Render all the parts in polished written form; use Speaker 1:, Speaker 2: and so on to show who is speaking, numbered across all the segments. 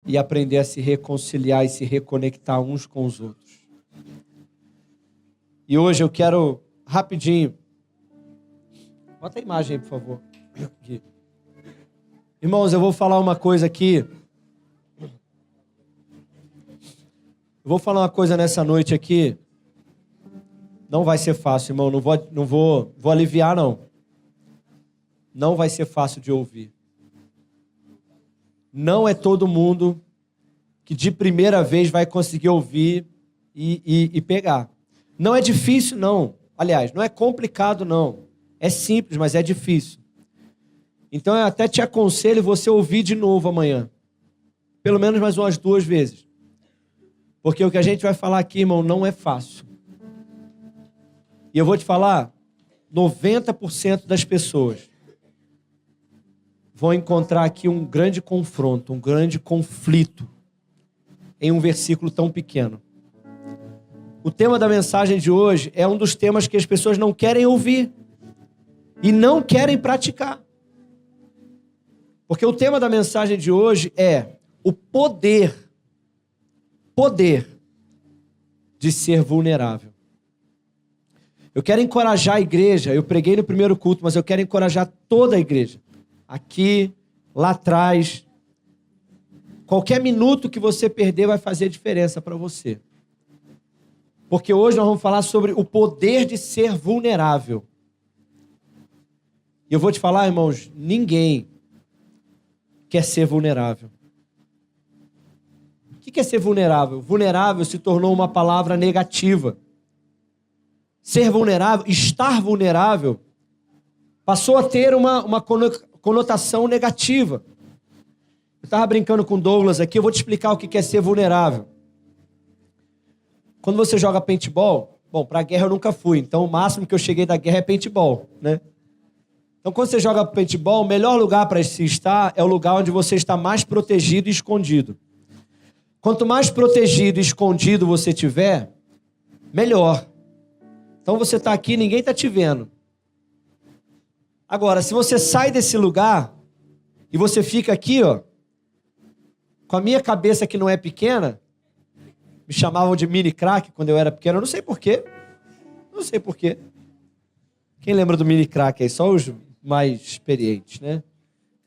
Speaker 1: e aprender a se reconciliar e se reconectar uns com os outros. E hoje eu quero, rapidinho, bota a imagem aí, por favor. Aqui. Irmãos, eu vou falar uma coisa aqui. Eu vou falar uma coisa nessa noite aqui. Não vai ser fácil, irmão. Não vou aliviar, não. Não vai ser fácil de ouvir. Não é todo mundo que de primeira vez vai conseguir ouvir e pegar. Não é difícil, não. Aliás, não é complicado, não. É simples, mas é difícil. Então eu até te aconselho você ouvir de novo amanhã. Pelo menos mais umas 2 vezes. Porque o que a gente vai falar aqui, irmão, não é fácil. E eu vou te falar, 90% das pessoas vão encontrar aqui um grande confronto, um grande conflito em um versículo tão pequeno. O tema da mensagem de hoje é um dos temas que as pessoas não querem ouvir e não querem praticar. Porque o tema da mensagem de hoje é o poder de ser vulnerável. Eu quero encorajar a igreja, eu preguei no primeiro culto, mas eu quero encorajar toda a igreja. Aqui, lá atrás. Qualquer minuto que você perder vai fazer diferença para você. Porque hoje nós vamos falar sobre o poder de ser vulnerável. E eu vou te falar, irmãos, ninguém quer ser vulnerável. O que é ser vulnerável? Vulnerável se tornou uma palavra negativa. Ser vulnerável, estar vulnerável, passou a ter uma conotação negativa. Eu estava brincando com o Douglas aqui, eu vou te explicar o que é ser vulnerável. Quando você joga paintball, bom, para a guerra eu nunca fui, então o máximo que eu cheguei da guerra é paintball, né? Então quando você joga paintball, o melhor lugar para se estar é o lugar onde você está mais protegido e escondido. Quanto mais protegido e escondido você tiver, melhor. Então você está aqui, ninguém está te vendo. Agora, se você sai desse lugar e você fica aqui, ó, com a minha cabeça que não é pequena, me chamavam de mini crack quando eu era pequeno, eu não sei porquê. Não sei porquê. Quem lembra do mini crack aí? Só os mais experientes, né?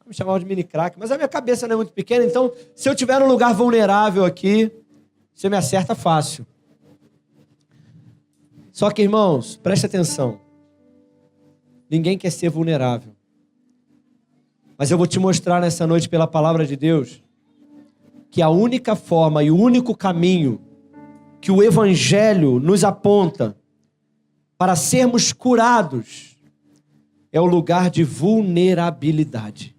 Speaker 1: Me chamavam de mini crack, mas a minha cabeça não é muito pequena, então se eu tiver num lugar vulnerável aqui, você me acerta fácil. Só que, irmãos, preste atenção. Ninguém quer ser vulnerável. Mas eu vou te mostrar nessa noite pela palavra de Deus que a única forma e o único caminho que o Evangelho nos aponta para sermos curados é o lugar de vulnerabilidade.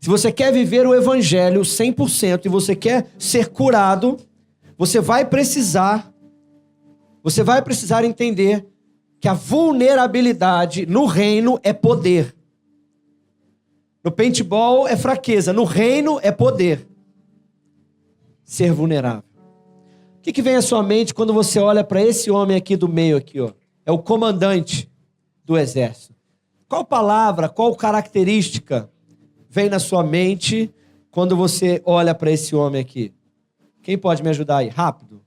Speaker 1: Se você quer viver o Evangelho 100% e você quer ser curado, você vai precisar entender que a vulnerabilidade no reino é poder. No paintball é fraqueza, no reino é poder. Ser vulnerável. O que vem à sua mente quando você olha para esse homem aqui do meio aqui, ó? É o comandante do exército. Qual palavra, qual característica vem na sua mente quando você olha para esse homem aqui? Quem pode me ajudar aí? Rápido.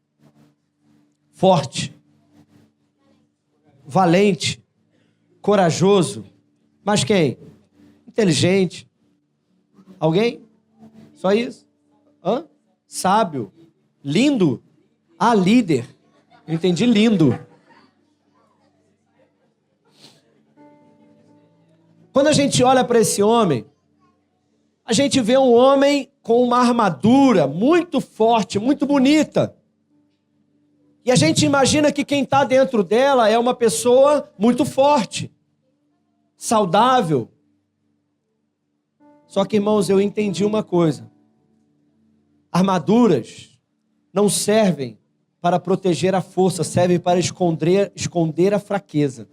Speaker 1: Forte. Valente. Corajoso. Mas quem? Inteligente. Alguém? Só isso? Hã? Sábio. Lindo. Ah, líder. Eu entendi lindo. Quando a gente olha para esse homem, a gente vê um homem com uma armadura muito forte, muito bonita. E a gente imagina que quem está dentro dela é uma pessoa muito forte, saudável. Só que, irmãos, eu entendi uma coisa. Armaduras não servem para proteger a força, servem para esconder a fraqueza.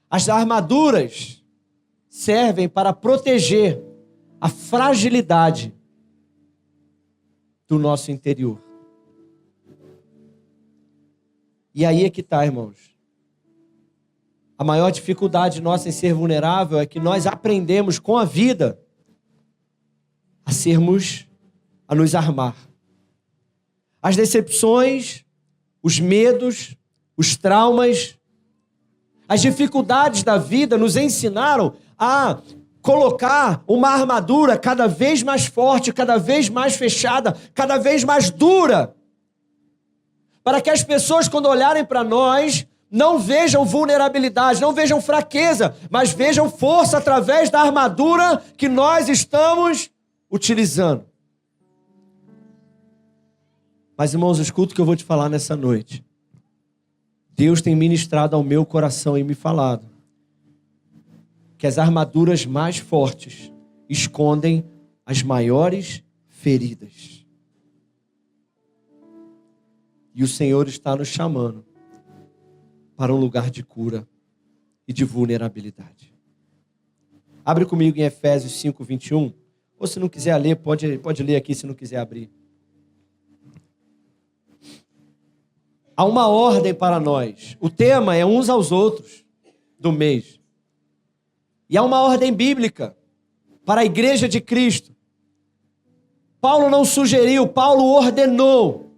Speaker 1: As armaduras servem para proteger a fragilidade do nosso interior. E aí é que está, irmãos. A maior dificuldade nossa em ser vulnerável é que nós aprendemos com a vida a nos armar. As decepções, os medos, os traumas, as dificuldades da vida nos ensinaram a colocar uma armadura cada vez mais forte, cada vez mais fechada, cada vez mais dura, para que as pessoas, quando olharem para nós, não vejam vulnerabilidade, não vejam fraqueza, mas vejam força através da armadura que nós estamos utilizando. Mas, irmãos, escuta o que eu vou te falar nessa noite. Deus tem ministrado ao meu coração e me falado que as armaduras mais fortes escondem as maiores feridas. E o Senhor está nos chamando para um lugar de cura e de vulnerabilidade. Abre comigo em Efésios 5, 21. Ou se não quiser ler, pode ler aqui se não quiser abrir. Há uma ordem para nós. O tema é uns aos outros do mês. E há uma ordem bíblica para a igreja de Cristo. Paulo não sugeriu, Paulo ordenou.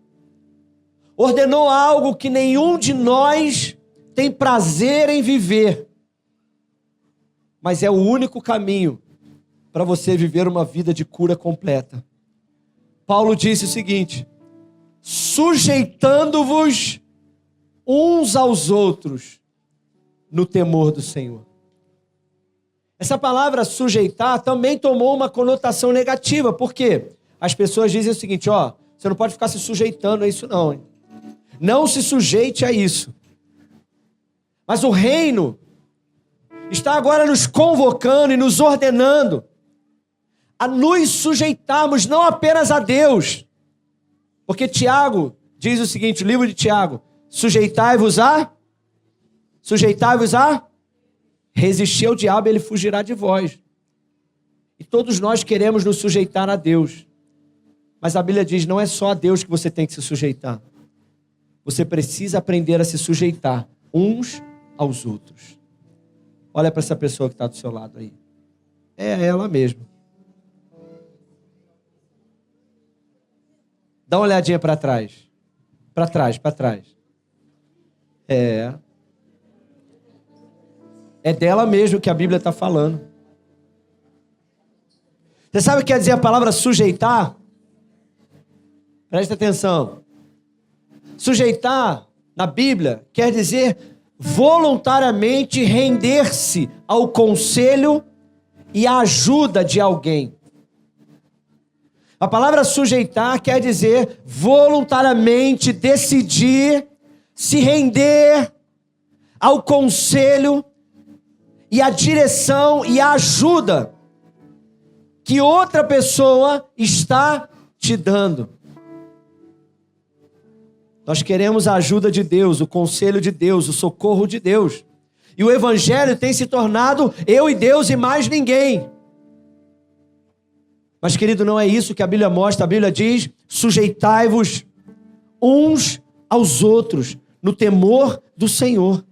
Speaker 1: Ordenou algo que nenhum de nós tem prazer em viver. Mas é o único caminho para você viver uma vida de cura completa. Paulo disse o seguinte: sujeitando-vos uns aos outros no temor do Senhor. Essa palavra sujeitar também tomou uma conotação negativa, porque as pessoas dizem o seguinte: você não pode ficar se sujeitando a isso não, hein? Não se sujeite a isso. Mas o reino está agora nos convocando e nos ordenando a nos sujeitarmos não apenas a Deus, porque Tiago diz o seguinte, o livro de Tiago: sujeitai-vos a, resistir ao diabo, ele fugirá de vós. E todos nós queremos nos sujeitar a Deus. Mas a Bíblia diz, não é só a Deus que você tem que se sujeitar. Você precisa aprender a se sujeitar uns aos outros. Olha para essa pessoa que está do seu lado aí. É ela mesma. Dá uma olhadinha para trás. Para trás, para trás. É dela mesmo que a Bíblia está falando. Você sabe o que quer dizer a palavra sujeitar? Presta atenção. Sujeitar, na Bíblia, quer dizer voluntariamente render-se ao conselho e à ajuda de alguém. A palavra sujeitar quer dizer voluntariamente decidir se render ao conselho e à direção e à ajuda que outra pessoa está te dando. Nós queremos a ajuda de Deus, o conselho de Deus, o socorro de Deus. E o evangelho tem se tornado eu e Deus e mais ninguém. Mas, querido, não é isso que a Bíblia mostra. A Bíblia diz, sujeitai-vos uns aos outros no temor do Senhor.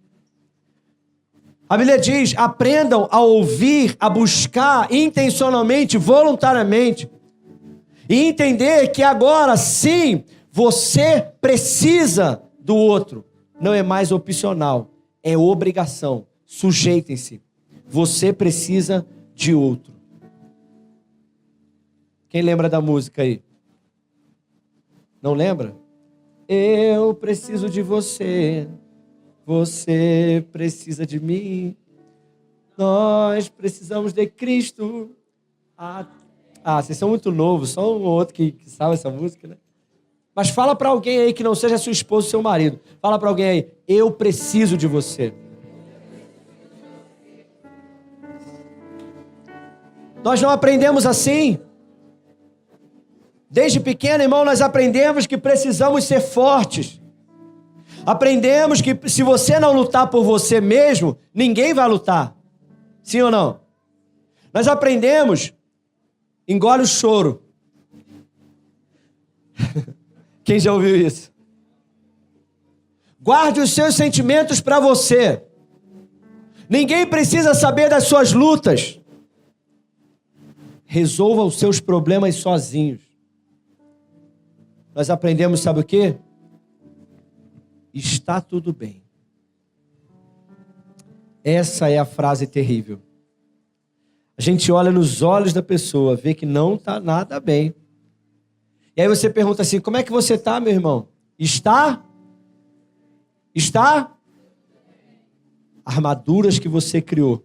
Speaker 1: A Bíblia diz, aprendam a ouvir, a buscar intencionalmente, voluntariamente. E entender que agora sim, você precisa do outro. Não é mais opcional, é obrigação. Sujeitem-se. Você precisa de outro. Quem lembra da música aí? Não lembra? Eu preciso de você. Você precisa de mim. Nós precisamos de Cristo. Vocês são muito novos. Só um ou outro que sabe essa música, né? Mas fala para alguém aí que não seja sua esposa ou seu marido. Fala para alguém aí, eu preciso de você. Nós não aprendemos assim. Desde pequeno, irmão, nós aprendemos que precisamos ser fortes. Aprendemos que se você não lutar por você mesmo, ninguém vai lutar. Sim ou não? Nós aprendemos, engole o choro. Quem já ouviu isso? Guarde os seus sentimentos para você. Ninguém precisa saber das suas lutas. resolva os seus problemas sozinhos. Nós aprendemos, sabe o quê? Está tudo bem. Essa é a frase terrível. A gente olha nos olhos da pessoa, vê que não está nada bem. E aí você pergunta assim, como é que você está, meu irmão? Está? Armaduras que você criou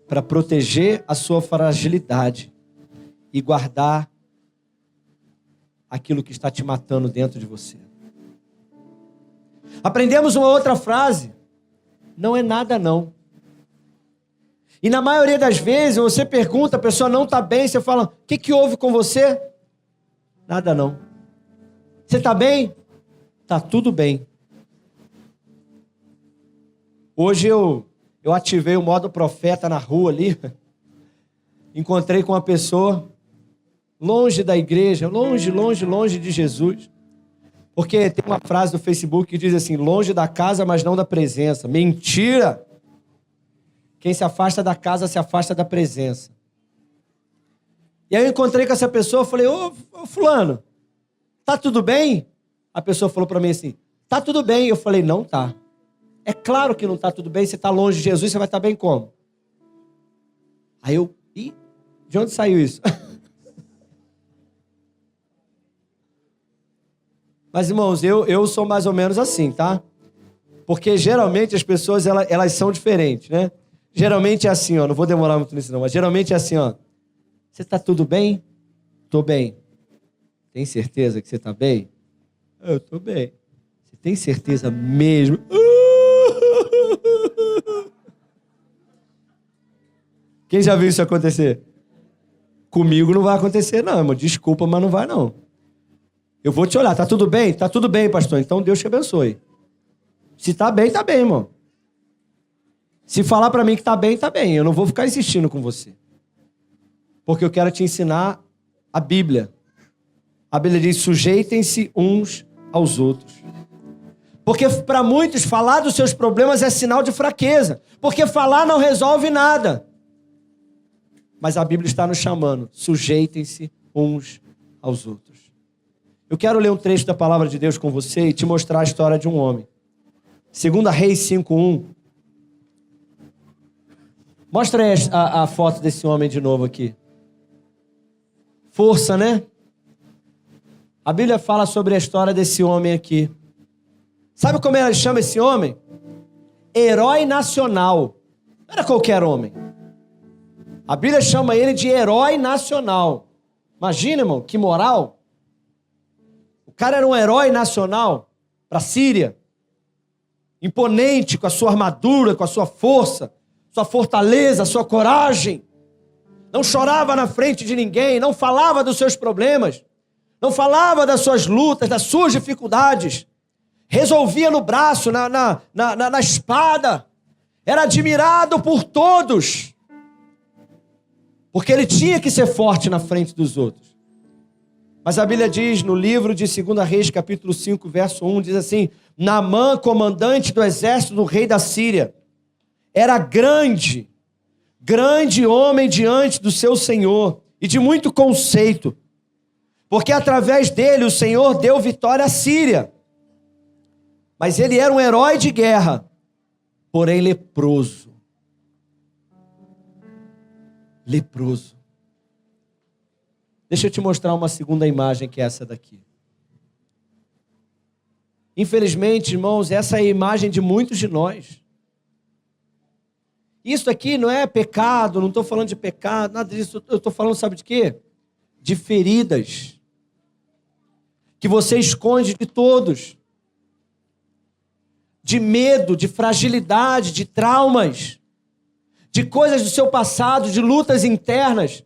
Speaker 1: para proteger a sua fragilidade e guardar aquilo que está te matando dentro de você. Aprendemos uma outra frase. Não é nada não. E na maioria das vezes você pergunta, a pessoa não está bem, você fala, o que houve com você? Nada não. Você está bem? Está tudo bem. Hoje eu ativei o modo profeta na rua ali. Encontrei com uma pessoa longe da igreja, longe de Jesus. Porque tem uma frase do Facebook que diz assim, longe da casa, mas não da presença. Mentira! Quem se afasta da casa, se afasta da presença. E aí eu encontrei com essa pessoa, falei, ô fulano, tá tudo bem? A pessoa falou para mim assim, tá tudo bem. Eu falei, não tá. É claro que não tá tudo bem, você tá longe de Jesus, você vai estar bem como? Aí eu, de onde saiu isso? Mas, irmãos, eu sou mais ou menos assim, tá? Porque geralmente as pessoas, elas são diferentes, né? Geralmente é assim, ó, não vou demorar muito nisso não, mas geralmente é assim, ó. Você tá tudo bem? Tô bem. Tem certeza que você tá bem? Eu tô bem. Você tem certeza mesmo? Quem já viu isso acontecer? Comigo não vai acontecer não, irmão. Desculpa, mas não vai não. Eu vou te olhar, tá tudo bem? Tá tudo bem, pastor. Então Deus te abençoe. Se tá bem, irmão. Se falar pra mim que tá bem, tá bem. Eu não vou ficar insistindo com você. Porque eu quero te ensinar a Bíblia. A Bíblia diz, sujeitem-se uns aos outros. Porque para muitos, falar dos seus problemas é sinal de fraqueza. Porque falar não resolve nada. Mas a Bíblia está nos chamando, sujeitem-se uns aos outros. Eu quero ler um trecho da palavra de Deus com você e te mostrar a história de um homem. 2 Reis 5:1. Mostra aí a foto desse homem de novo aqui. Força, né? A Bíblia fala sobre a história desse homem aqui. Sabe como ela chama esse homem? Herói nacional. Não era qualquer homem. A Bíblia chama ele de herói nacional. Imagina, irmão, que moral. O cara era um herói nacional para a Síria. Imponente, com a sua armadura, com a sua força, sua fortaleza, sua coragem. Não chorava na frente de ninguém, não falava dos seus problemas, não falava das suas lutas, das suas dificuldades. Resolvia no braço, na espada. Era admirado por todos. Porque ele tinha que ser forte na frente dos outros. Mas a Bíblia diz no livro de 2 Reis, capítulo 5, verso 1, diz assim, Naamã, comandante do exército do rei da Síria, era grande homem diante do seu Senhor e de muito conceito, porque através dele o Senhor deu vitória à Síria. Mas ele era um herói de guerra, porém leproso. Leproso. Deixa eu te mostrar uma segunda imagem, que é essa daqui. Infelizmente, irmãos, essa é a imagem de muitos de nós. Isso aqui não é pecado, não estou falando de pecado, nada disso. Eu estou falando, sabe de quê? De feridas. Que você esconde de todos. De medo, de fragilidade, de traumas. De coisas do seu passado, de lutas internas.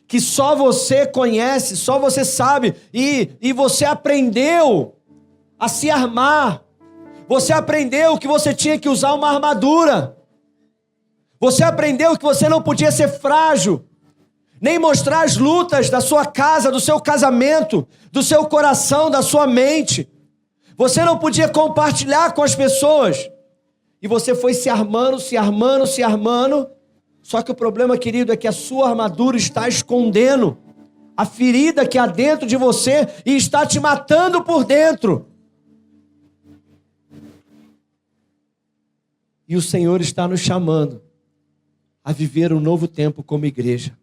Speaker 1: Que só você conhece, só você sabe. E você aprendeu a se armar. Você aprendeu que você tinha que usar uma armadura. Você aprendeu que você não podia ser frágil, nem mostrar as lutas da sua casa, do seu casamento, do seu coração, da sua mente. Você não podia compartilhar com as pessoas. E você foi se armando, Só que o problema, querido, é que a sua armadura está escondendo a ferida que há dentro de você e está te matando por dentro. E o Senhor está nos chamando a viver um novo tempo como igreja.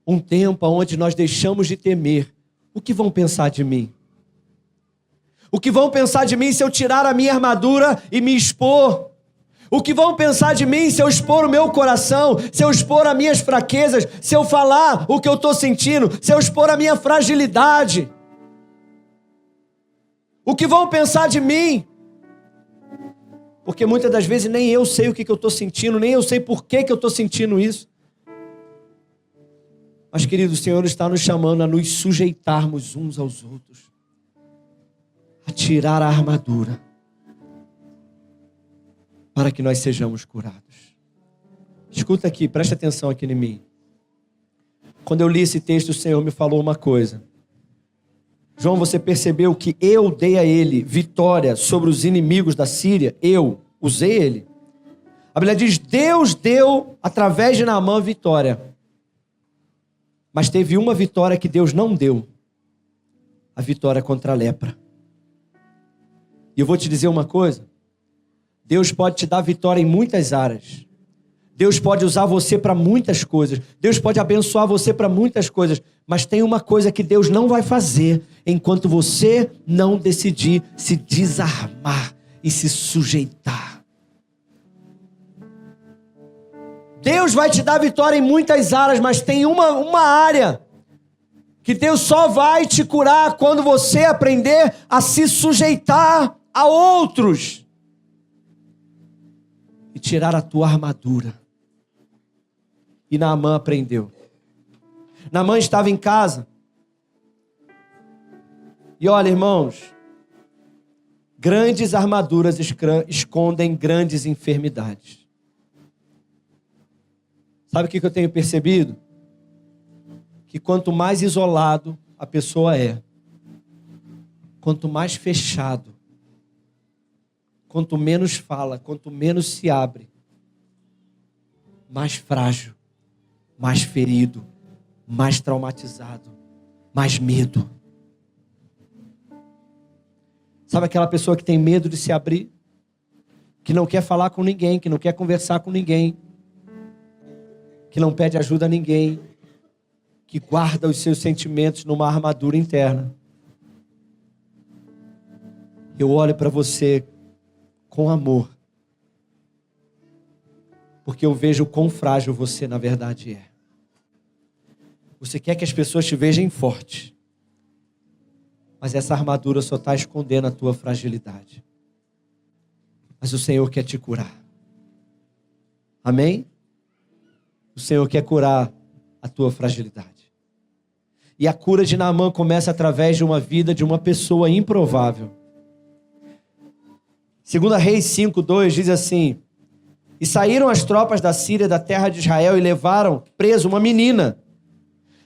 Speaker 1: Um tempo onde nós deixamos de temer. O que vão pensar de mim? O que vão pensar de mim se eu tirar a minha armadura e me expor? O que vão pensar de mim se eu expor o meu coração, se eu expor as minhas fraquezas, se eu falar o que eu estou sentindo, se eu expor a minha fragilidade? O que vão pensar de mim? Porque muitas das vezes nem eu sei o que eu estou sentindo, nem eu sei por que eu estou sentindo isso. Mas, querido, o Senhor está nos chamando a nos sujeitarmos uns aos outros, a tirar a armadura, para que nós sejamos curados. Escuta aqui, presta atenção aqui em mim. Quando eu li esse texto, o Senhor me falou uma coisa. João, você percebeu que eu dei a ele vitória sobre os inimigos da Síria? Eu usei ele. A Bíblia diz, Deus deu, através de Naamã, vitória. Mas teve uma vitória que Deus não deu. A vitória contra a lepra. E eu vou te dizer uma coisa. Deus pode te dar vitória em muitas áreas. Deus pode usar você para muitas coisas. Deus pode abençoar você para muitas coisas. Mas tem uma coisa que Deus não vai fazer enquanto você não decidir se desarmar e se sujeitar. Deus vai te dar vitória em muitas áreas, mas tem uma área que Deus só vai te curar quando você aprender a se sujeitar a outros e tirar a tua armadura. E Naamã aprendeu. Naamã estava em casa. E olha, irmãos, grandes armaduras escondem grandes enfermidades. Sabe o que eu tenho percebido? Que quanto mais isolado a pessoa é, quanto mais fechado, quanto menos fala, quanto menos se abre, mais frágil, mais ferido, mais traumatizado, mais medo. Sabe aquela pessoa que tem medo de se abrir? Que não quer falar com ninguém, que não quer conversar com ninguém, que não pede ajuda a ninguém, que guarda os seus sentimentos numa armadura interna. Eu olho para você com amor, porque eu vejo o quão frágil você na verdade é. Você quer que as pessoas te vejam forte, mas essa armadura só está escondendo a tua fragilidade. Mas o Senhor quer te curar. Amém? O Senhor quer curar a tua fragilidade. E a cura de Naamã começa através de uma vida de uma pessoa improvável. 2 Reis 5:2 diz assim: E saíram as tropas da Síria da terra de Israel e levaram preso uma menina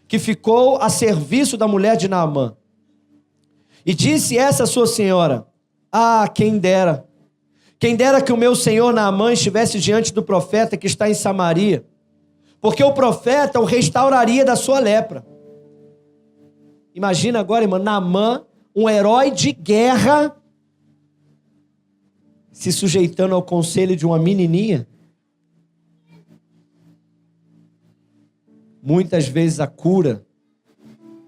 Speaker 1: que ficou a serviço da mulher de Naamã. E disse essa sua senhora: Ah, quem dera que o meu senhor Naamã estivesse diante do profeta que está em Samaria, porque o profeta o restauraria da sua lepra. Imagina agora, irmão, Naamã, um herói de guerra, se sujeitando ao conselho de uma menininha. Muitas vezes a cura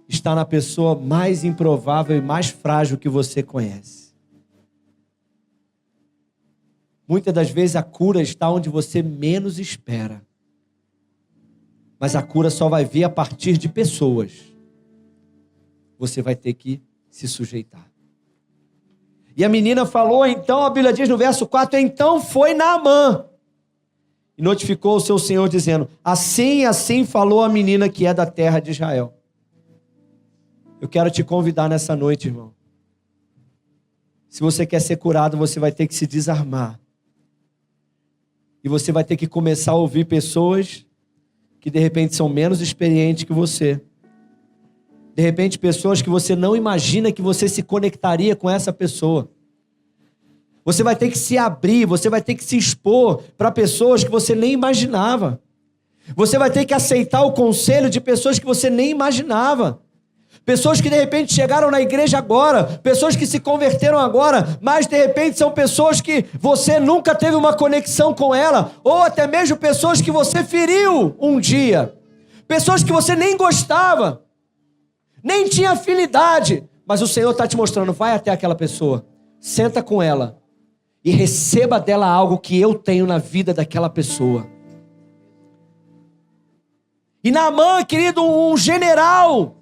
Speaker 1: está na pessoa mais improvável e mais frágil que você conhece. Muitas das vezes a cura está onde você menos espera. Mas a cura só vai vir a partir de pessoas. Você vai ter que se sujeitar. E a menina falou, então, a Bíblia diz no verso 4, então foi Naamã e notificou o seu senhor dizendo, assim falou a menina que é da terra de Israel. Eu quero te convidar nessa noite, irmão. Se você quer ser curado, você vai ter que se desarmar. E você vai ter que começar a ouvir pessoas que de repente são menos experientes que você. De repente pessoas que você não imagina que você se conectaria com essa pessoa. Você vai ter que se abrir, você vai ter que se expor para pessoas que você nem imaginava. Você vai ter que aceitar o conselho de pessoas que você nem imaginava. Pessoas que de repente chegaram na igreja agora, pessoas que se converteram agora, mas de repente são pessoas que você nunca teve uma conexão com ela, ou até mesmo pessoas que você feriu um dia, pessoas que você nem gostava, nem tinha afinidade, mas o Senhor está te mostrando, vai até aquela pessoa, senta com ela e receba dela algo que eu tenho na vida daquela pessoa. E Naamã, querido, um general,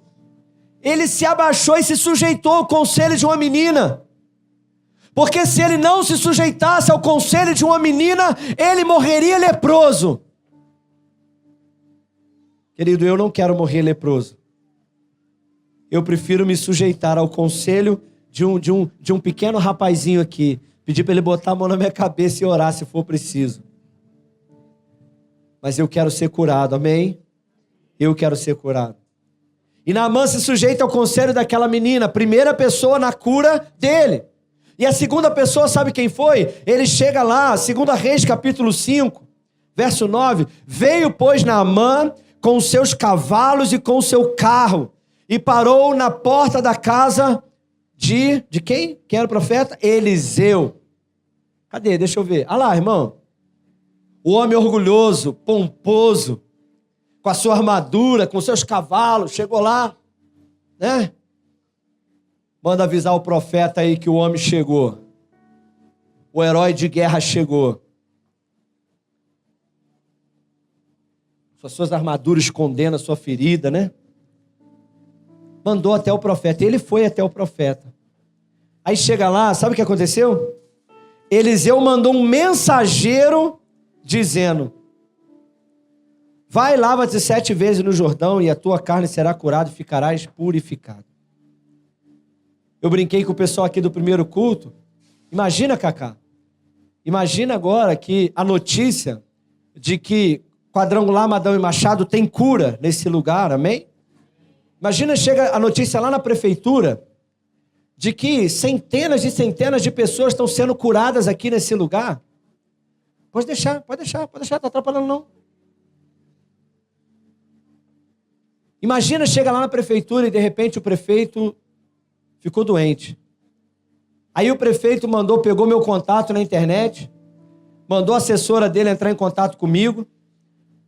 Speaker 1: ele se abaixou e se sujeitou ao conselho de uma menina. Porque se ele não se sujeitasse ao conselho de uma menina, ele morreria leproso. Querido, eu não quero morrer leproso. Eu prefiro me sujeitar ao conselho de um pequeno rapazinho aqui. Pedir para ele botar a mão na minha cabeça e orar se for preciso. Mas eu quero ser curado, amém? Eu quero ser curado. E Naamã se sujeita ao conselho daquela menina, primeira pessoa na cura dele. E a segunda pessoa, sabe quem foi? Ele chega lá, 2 Reis, capítulo 5, verso 9. Veio, pois, Naamã com os seus cavalos e com o seu carro, e parou na porta da casa de quem? Quem era o profeta? Eliseu. Cadê? Deixa eu ver. Ah lá, irmão. O homem orgulhoso, pomposo, com a sua armadura, com seus cavalos, chegou lá, né? Manda avisar o profeta aí que o homem chegou. O herói de guerra chegou. Suas armaduras escondendo a sua ferida, né? Mandou até o profeta. Ele foi até o profeta. Aí chega lá, sabe o que aconteceu? Eliseu mandou um mensageiro dizendo: vai, lava-te 7 vezes no Jordão e a tua carne será curada e ficarás purificado. Eu brinquei com o pessoal aqui do primeiro culto. Imagina, Cacá. Imagina agora que a notícia de que Quadrangular, Madão e Machado tem cura nesse lugar, amém? Imagina, chega a notícia lá na prefeitura de que centenas e centenas de pessoas estão sendo curadas aqui nesse lugar. Pode deixar, não está atrapalhando não. Imagina, chega lá na prefeitura e de repente o prefeito ficou doente. Aí o prefeito pegou meu contato na internet, mandou a assessora dele entrar em contato comigo,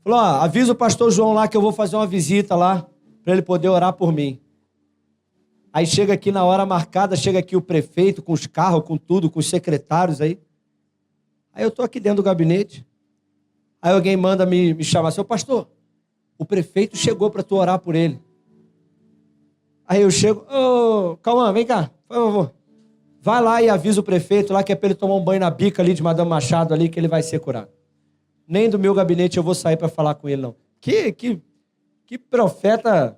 Speaker 1: falou: avisa o pastor João lá que eu vou fazer uma visita lá, para ele poder orar por mim. Aí chega aqui na hora marcada, chega aqui o prefeito com os carros, com tudo, com os secretários aí. Aí eu estou aqui dentro do gabinete. Aí alguém manda me chamar: seu pastor, o prefeito chegou para tu orar por ele. Aí eu chego: calma, vem cá, por favor. Vai lá e avisa o prefeito lá que é para ele tomar um banho na bica ali de Madame Machado ali que ele vai ser curado. Nem do meu gabinete eu vou sair para falar com ele, não. Que profeta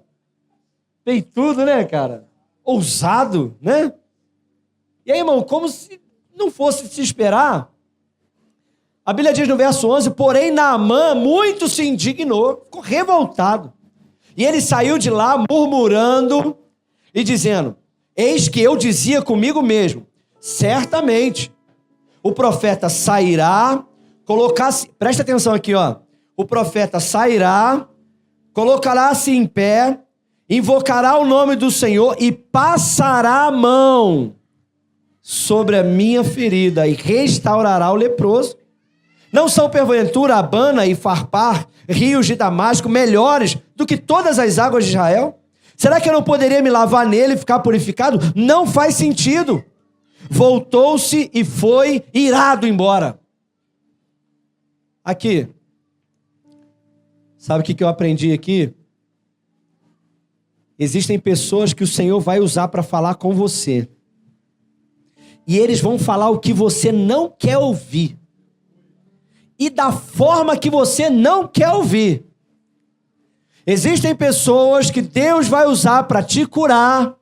Speaker 1: peitudo, né, cara? Ousado, né? E aí, irmão, como se não fosse se esperar, a Bíblia diz no verso 11, porém Naamã muito se indignou, ficou revoltado. E ele saiu de lá murmurando e dizendo: eis que eu dizia comigo mesmo, certamente o profeta sairá, presta atenção aqui, ó. O profeta sairá, colocará-se em pé, invocará o nome do Senhor e passará a mão sobre a minha ferida e restaurará o leproso. Não são porventura Abana e Farpar, rios de Damasco, melhores do que todas as águas de Israel? Será que eu não poderia me lavar nele e ficar purificado? Não faz sentido. Voltou-se e foi irado embora. Aqui. Sabe o que eu aprendi aqui? Existem pessoas que o Senhor vai usar para falar com você. E eles vão falar o que você não quer ouvir. E da forma que você não quer ouvir. Existem pessoas que Deus vai usar para te curar.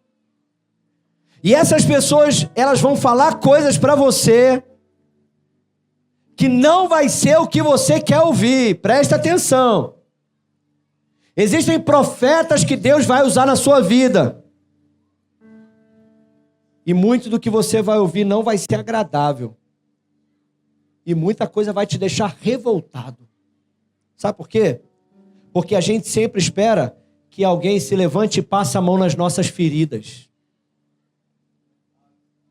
Speaker 1: E essas pessoas, elas vão falar coisas para você que não vai ser o que você quer ouvir. Presta atenção. Existem profetas que Deus vai usar na sua vida. E muito do que você vai ouvir não vai ser agradável. E muita coisa vai te deixar revoltado. Sabe por quê? Porque a gente sempre espera que alguém se levante e passe a mão nas nossas feridas.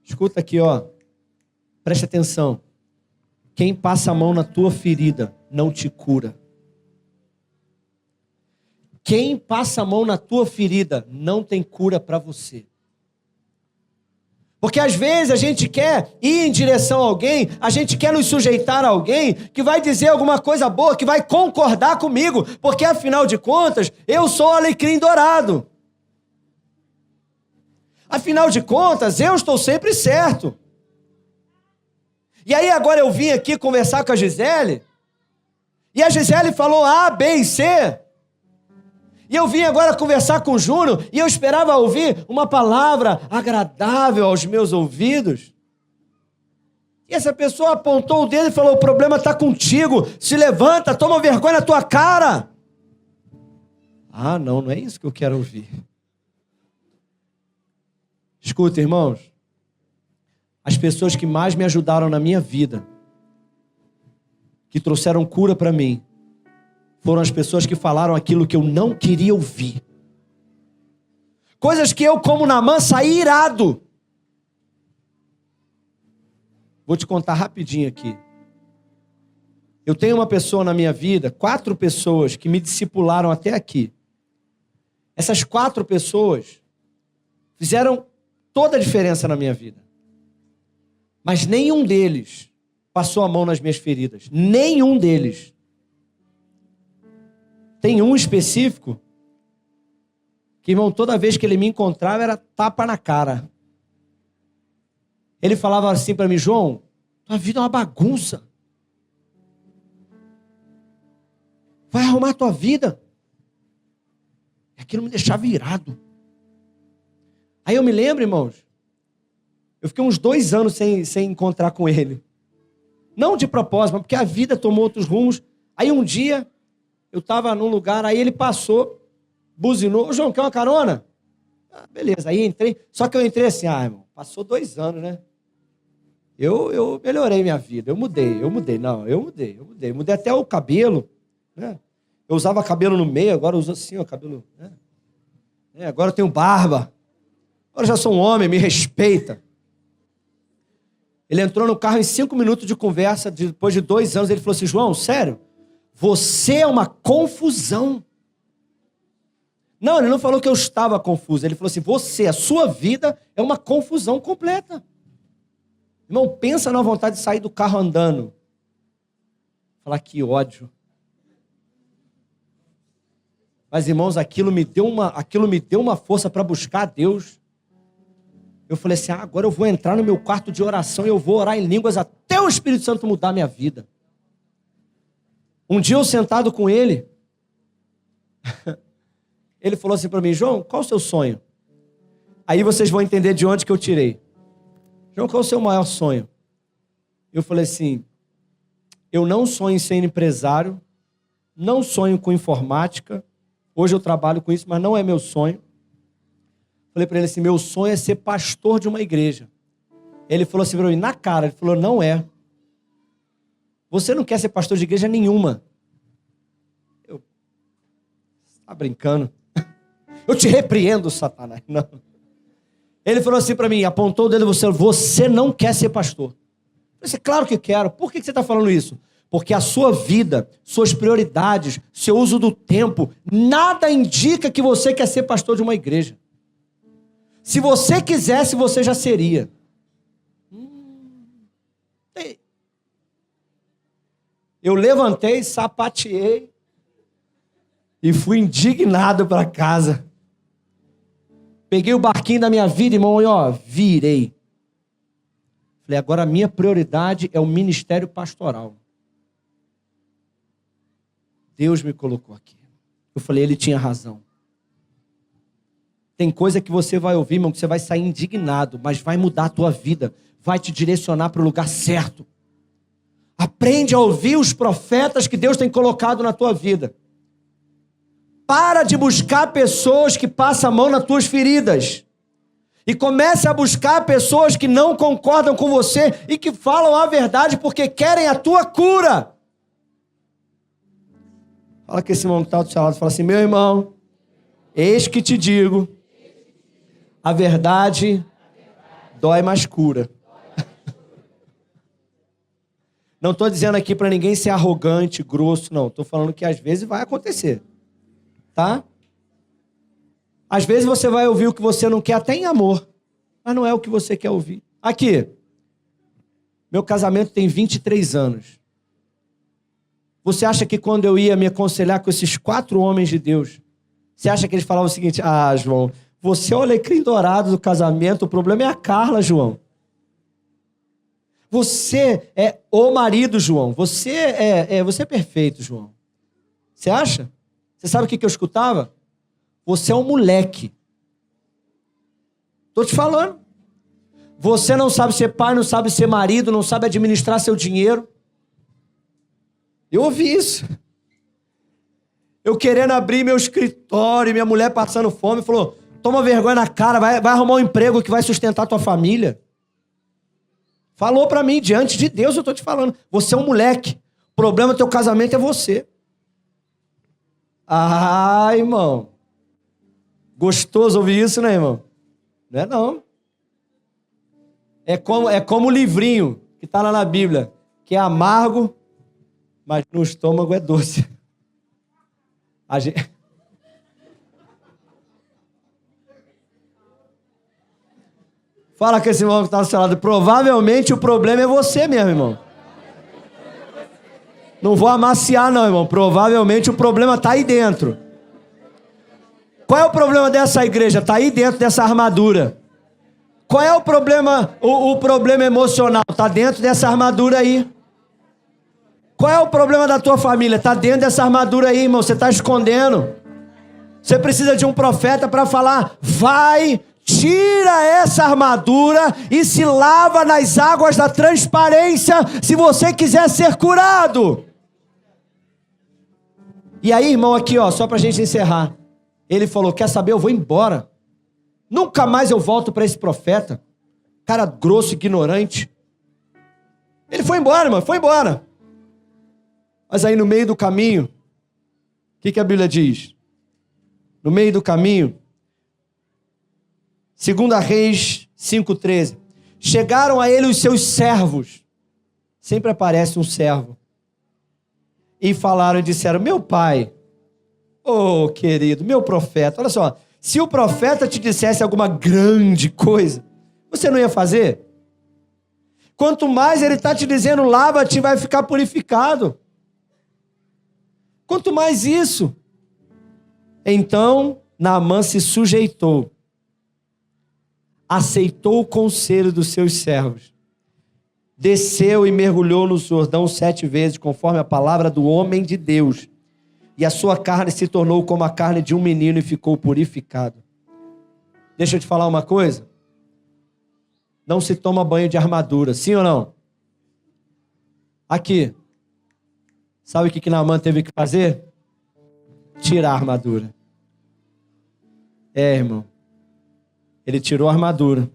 Speaker 1: Escuta aqui, ó. Preste atenção. Quem passa a mão na tua ferida não te cura. Quem passa a mão na tua ferida não tem cura para você. Porque às vezes a gente quer ir em direção a alguém, a gente quer nos sujeitar a alguém que vai dizer alguma coisa boa, que vai concordar comigo, porque afinal de contas, eu sou o alecrim dourado. Afinal de contas, eu estou sempre certo. E aí agora eu vim aqui conversar com a Gisele, e a Gisele falou A, B e C. E eu vim agora conversar com o Júnior e eu esperava ouvir uma palavra agradável aos meus ouvidos. E essa pessoa apontou o dedo e falou: o problema está contigo, se levanta, toma vergonha na tua cara. Ah, não é isso que eu quero ouvir. Escuta, irmãos, as pessoas que mais me ajudaram na minha vida, que trouxeram cura para mim, foram as pessoas que falaram aquilo que eu não queria ouvir. Coisas que eu, como Naamã, saí irado. Vou te contar rapidinho aqui. Eu tenho uma pessoa na minha vida, 4 pessoas que me discipularam até aqui. Essas 4 pessoas fizeram toda a diferença na minha vida. Mas nenhum deles passou a mão nas minhas feridas. Nenhum deles. Tem um específico que, irmão, toda vez que ele me encontrava era tapa na cara. Ele falava assim para mim: João, tua vida é uma bagunça. Vai arrumar tua vida. Aquilo me deixava irado. Aí eu me lembro, irmãos, eu fiquei uns 2 anos sem encontrar com ele. Não de propósito, mas porque a vida tomou outros rumos. Aí um dia eu estava num lugar, aí ele passou, buzinou: ô João, quer uma carona? Ah, beleza, aí entrei. Só que eu entrei assim: irmão, passou 2 anos, né? Eu melhorei minha vida, eu mudei. Não, eu mudei. Mudei até o cabelo, né? Eu usava cabelo no meio, agora eu uso assim, ó, cabelo, né? Agora eu tenho barba. Agora eu já sou um homem, me respeita. Ele entrou no carro em 5 minutos de conversa, depois de 2 anos, ele falou assim: João, sério? Você é uma confusão. Não, ele não falou que eu estava confuso. Ele falou assim: a sua vida é uma confusão completa. Irmão, pensa na vontade de sair do carro andando. Falar: que ódio. Mas, irmãos, aquilo me deu uma força para buscar a Deus. Eu falei assim: agora eu vou entrar no meu quarto de oração e eu vou orar em línguas até o Espírito Santo mudar a minha vida. Um dia eu sentado com ele, ele falou assim para mim: João, qual o seu sonho? Aí vocês vão entender de onde que eu tirei. João, qual é o seu maior sonho? Eu falei assim: eu não sonho em ser empresário, não sonho com informática, hoje eu trabalho com isso, mas não é meu sonho. Falei para ele assim: meu sonho é ser pastor de uma igreja. Ele falou assim para mim, na cara, ele falou: não é. Você não quer ser pastor de igreja nenhuma. Eu, tá brincando? Eu te repreendo, Satanás. Não. Ele falou assim para mim, apontou o dedo: você não quer ser pastor. Eu disse: claro que quero. Por que você está falando isso? Porque a sua vida, suas prioridades, seu uso do tempo, nada indica que você quer ser pastor de uma igreja. Se você quisesse, você já seria. Eu levantei, sapateei e fui indignado para casa. Peguei o barquinho da minha vida, irmão, e virei. Falei: agora a minha prioridade é o ministério pastoral. Deus me colocou aqui. Eu falei: ele tinha razão. Tem coisa que você vai ouvir, irmão, que você vai sair indignado, mas vai mudar a tua vida, vai te direcionar para o lugar certo. Aprende a ouvir os profetas que Deus tem colocado na tua vida. Para de buscar pessoas que passam a mão nas tuas feridas. E comece a buscar pessoas que não concordam com você e que falam a verdade porque querem a tua cura. Fala com esse irmão que está do seu lado, fala assim: meu irmão, eis que te digo, a verdade dói, mas cura. Não estou dizendo aqui para ninguém ser arrogante, grosso, não. Estou falando que às vezes vai acontecer, tá? Às vezes você vai ouvir o que você não quer até em amor, mas não é o que você quer ouvir. Aqui, meu casamento tem 23 anos. Você acha que quando eu ia me aconselhar com esses 4 homens de Deus, você acha que eles falavam o seguinte: ah, João, você é o alecrim dourado do casamento, o problema é a Carla, João. Você é o marido, João. Você é perfeito, João. Você acha? Você sabe o que eu escutava? Você é um moleque. Estou te falando. Você não sabe ser pai, não sabe ser marido, não sabe administrar seu dinheiro. Eu ouvi isso. Eu querendo abrir meu escritório, minha mulher passando fome, falou: toma vergonha na cara, vai arrumar um emprego que vai sustentar tua família. Falou pra mim, diante de Deus eu tô te falando. Você é um moleque. O problema do teu casamento é você. Ah, irmão. Gostoso ouvir isso, né, irmão? Não é não. É como o livrinho que tá lá na Bíblia, que é amargo, mas no estômago é doce. A gente... Fala com esse irmão que está do seu lado. Provavelmente o problema é você mesmo, irmão. Não vou amaciar, não, irmão. Provavelmente o problema está aí dentro. Qual é o problema dessa igreja? Está aí dentro dessa armadura. Qual é o problema? O problema emocional está dentro dessa armadura aí. Qual é o problema da tua família? Está dentro dessa armadura aí, irmão. Você está escondendo. Você precisa de um profeta para falar: vai, tira essa armadura e se lava nas águas da transparência se você quiser ser curado. E aí, irmão, aqui, ó, só pra gente encerrar. Ele falou: quer saber, eu vou embora. Nunca mais eu volto para esse profeta. Cara grosso, ignorante. Ele foi embora, irmão, foi embora. Mas aí no meio do caminho, o que a Bíblia diz? No meio do caminho, 2 Reis 5,13. Chegaram a ele os seus servos. Sempre aparece um servo. E falaram e disseram: meu pai, oh querido, meu profeta, olha só, se o profeta te dissesse alguma grande coisa, você não ia fazer? Quanto mais ele está te dizendo: lava-te, vai ficar purificado. Quanto mais isso. Então Naamã se sujeitou, aceitou o conselho dos seus servos, desceu e mergulhou no Jordão 7 vezes, conforme a palavra do homem de Deus, e a sua carne se tornou como a carne de um menino e ficou purificado. Deixa eu te falar uma coisa. Não se toma banho de armadura, sim ou não? Aqui. Sabe o que Naamã teve que fazer? Tirar a armadura. Irmão. Ele tirou a armadura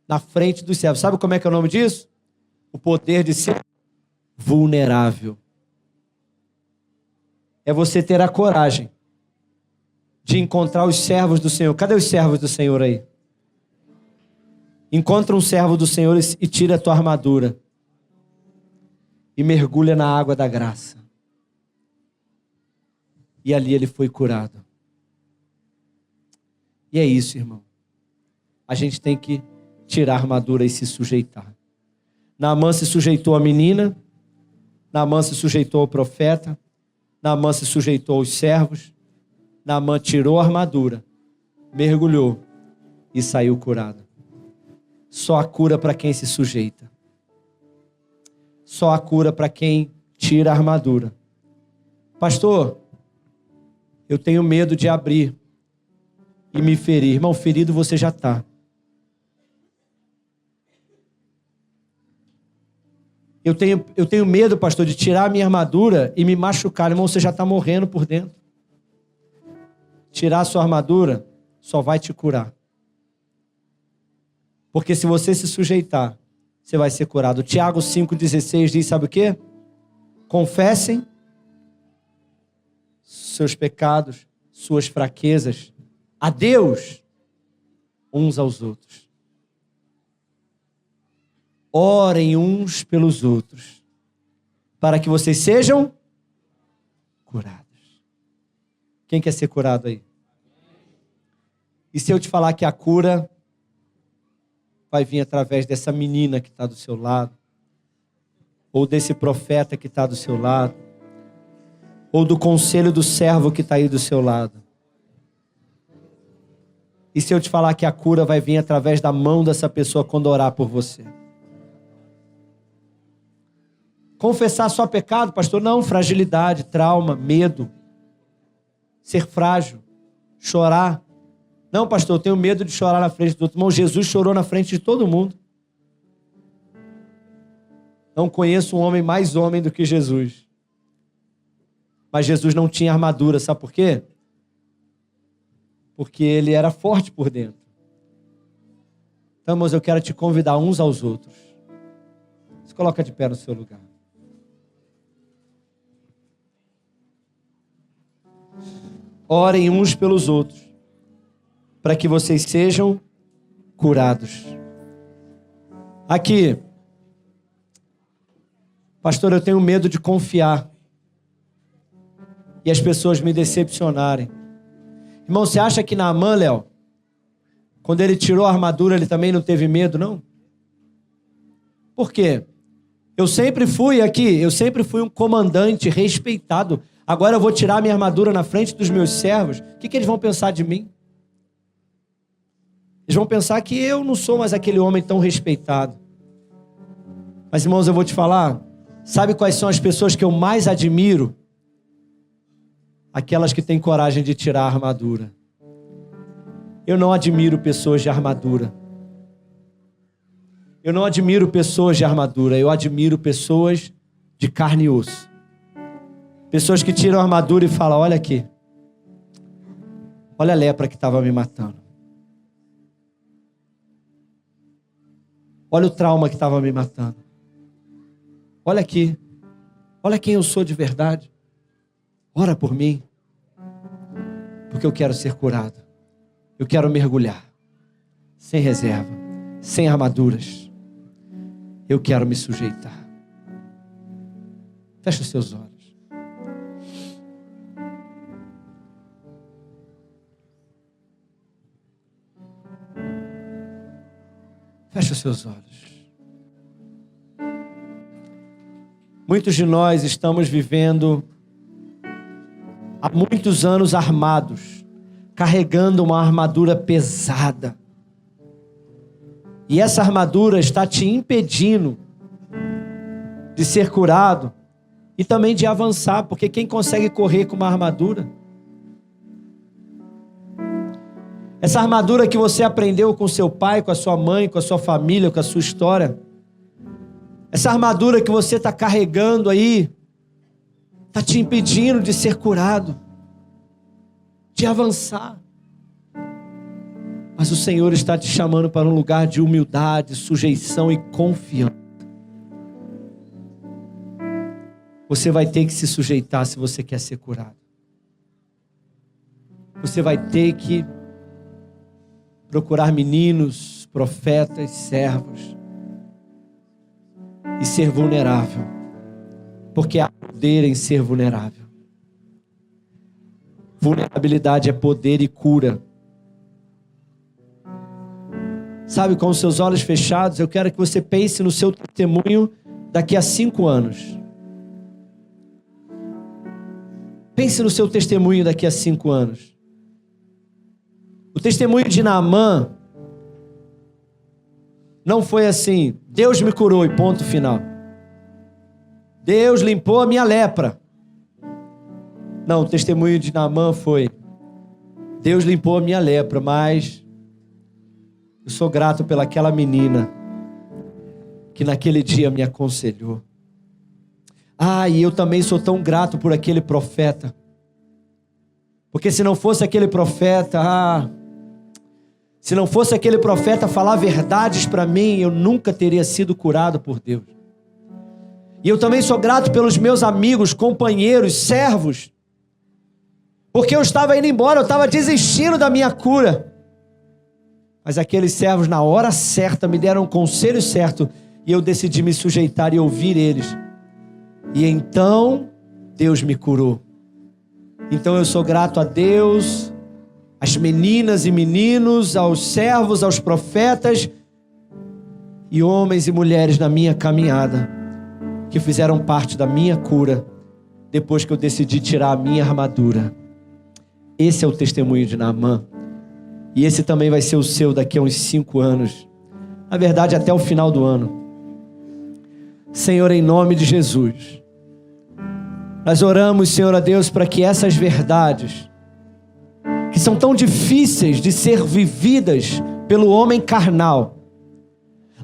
Speaker 1: na frente dos servos. Sabe como é que é o nome disso? O poder de ser vulnerável. É você ter a coragem de encontrar os servos do Senhor. Cadê os servos do Senhor aí? Encontra um servo do Senhor e tira a tua armadura. E mergulha na água da graça. E ali ele foi curado. E é isso, irmão. A gente tem que tirar a armadura e se sujeitar. Naamã se sujeitou à menina. Naamã se sujeitou ao profeta. Naamã se sujeitou aos servos. Naamã tirou a armadura, mergulhou e saiu curado. Só a cura para quem se sujeita. Só a cura para quem tira a armadura. Pastor, eu tenho medo de abrir e me ferir. Irmão, ferido você já está. Eu tenho medo, pastor, de tirar a minha armadura e me machucar. Irmão, você já está morrendo por dentro. Tirar a sua armadura só vai te curar. Porque se você se sujeitar, você vai ser curado. Tiago 5,16 diz, sabe o quê? Confessem seus pecados, suas fraquezas, a Deus, uns aos outros. Orem uns pelos outros, para que vocês sejam curados. Quem quer ser curado aí? E se eu te falar que a cura vai vir através dessa menina que está do seu lado, ou desse profeta que está do seu lado, ou do conselho do servo que está aí do seu lado? E se eu te falar que a cura vai vir através da mão dessa pessoa quando orar por você? Confessar só pecado, pastor? Não, fragilidade, trauma, medo, ser frágil, chorar. Não, pastor, eu tenho medo de chorar na frente do outro. Irmão, Jesus chorou na frente de todo mundo. Não conheço um homem mais homem do que Jesus. Mas Jesus não tinha armadura, sabe por quê? Porque ele era forte por dentro. Então, irmãos, eu quero te convidar uns aos outros. Se coloca de pé no seu lugar. Orem uns pelos outros, para que vocês sejam curados. Aqui, pastor, eu tenho medo de confiar e as pessoas me decepcionarem. Irmão, você acha que Naamã, Léo, quando ele tirou a armadura, ele também não teve medo, não? Por quê? Eu sempre fui um comandante respeitado. Agora eu vou tirar minha armadura na frente dos meus servos. O que eles vão pensar de mim? Eles vão pensar que eu não sou mais aquele homem tão respeitado. Mas, irmãos, eu vou te falar. Sabe quais são as pessoas que eu mais admiro? Aquelas que têm coragem de tirar a armadura. Eu não admiro pessoas de armadura. Eu não admiro pessoas de armadura. Eu admiro pessoas de carne e osso. Pessoas que tiram a armadura e falam, olha aqui. Olha a lepra que estava me matando. Olha o trauma que estava me matando. Olha aqui. Olha quem eu sou de verdade. Ora por mim. Porque eu quero ser curado. Eu quero mergulhar. Sem reserva. Sem armaduras. Eu quero me sujeitar. Fecha os seus olhos. Fecha os seus olhos. Muitos de nós estamos vivendo há muitos anos armados, carregando uma armadura pesada. E essa armadura está te impedindo de ser curado e também de avançar, porque quem consegue correr com uma armadura? Essa armadura que você aprendeu com seu pai, com a sua mãe, com a sua família, com a sua história. Essa armadura que você está carregando aí, está te impedindo de ser curado, de avançar. Mas o Senhor está te chamando para um lugar de humildade, sujeição e confiança. Você vai ter que se sujeitar se você quer ser curado. Você vai ter que procurar meninos, profetas, servos e ser vulnerável, porque há poder em ser vulnerável. Vulnerabilidade é poder e cura. Sabe, com os seus olhos fechados, eu quero que você pense no seu testemunho daqui a 5 anos. Pense no seu testemunho daqui a 5 anos. O testemunho de Naamã não foi assim, Deus me curou e ponto final. Deus limpou a minha lepra. Não, o testemunho de Naamã foi, Deus limpou a minha lepra, mas eu sou grato pelaquela menina que naquele dia me aconselhou. E eu também sou tão grato por aquele profeta. Porque se não fosse aquele profeta, Se não fosse aquele profeta falar verdades para mim, eu nunca teria sido curado por Deus. E eu também sou grato pelos meus amigos, companheiros, servos, porque eu estava indo embora, eu estava desistindo da minha cura. Mas aqueles servos, na hora certa, me deram um conselho certo, e eu decidi me sujeitar e ouvir eles. E então, Deus me curou. Então eu sou grato a Deus, às meninas e meninos, aos servos, aos profetas, e homens e mulheres na minha caminhada, que fizeram parte da minha cura, depois que eu decidi tirar a minha armadura. Esse é o testemunho de Naamã. E esse também vai ser o seu daqui a uns 5 anos. Na verdade, até o final do ano. Senhor, em nome de Jesus, nós oramos, Senhor, a Deus, para que essas verdades, que são tão difíceis de ser vividas pelo homem carnal.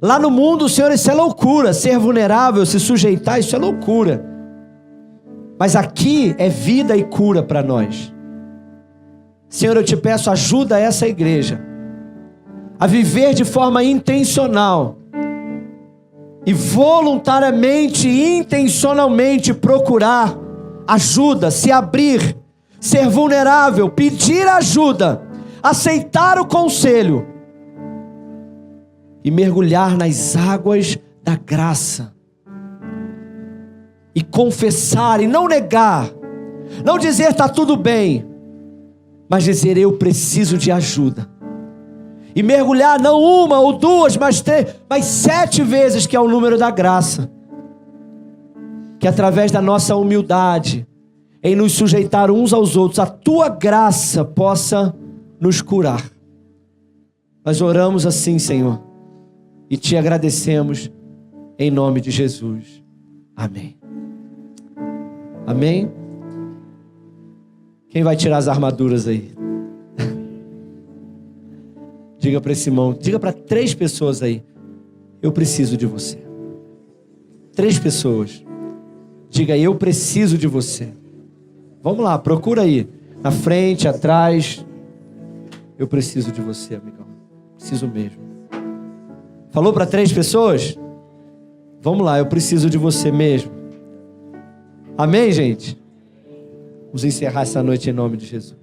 Speaker 1: Lá no mundo, Senhor, isso é loucura. Ser vulnerável, se sujeitar, isso é loucura. Mas aqui é vida e cura para nós. Senhor, eu te peço, ajuda essa igreja a viver de forma intencional e voluntariamente e intencionalmente procurar ajuda, se abrir, ser vulnerável, pedir ajuda, aceitar o conselho e mergulhar nas águas da graça e confessar e não negar, não dizer está tudo bem, mas dizer eu preciso de ajuda. E mergulhar não 1 ou 2, mas 3, mas 7 vezes, que é o número da graça. Que através da nossa humildade, em nos sujeitar uns aos outros, a tua graça possa nos curar. Nós oramos assim, Senhor, e te agradecemos em nome de Jesus. Amém. Amém. Quem vai tirar as armaduras aí? Diga para esse irmão, diga para 3 pessoas aí, eu preciso de você. 3 pessoas. Diga, eu preciso de você. Vamos lá, procura aí. Na frente, atrás. Eu preciso de você, amigão. Preciso mesmo. Falou para 3 pessoas? Vamos lá, eu preciso de você mesmo. Amém, gente? Vamos encerrar essa noite em nome de Jesus.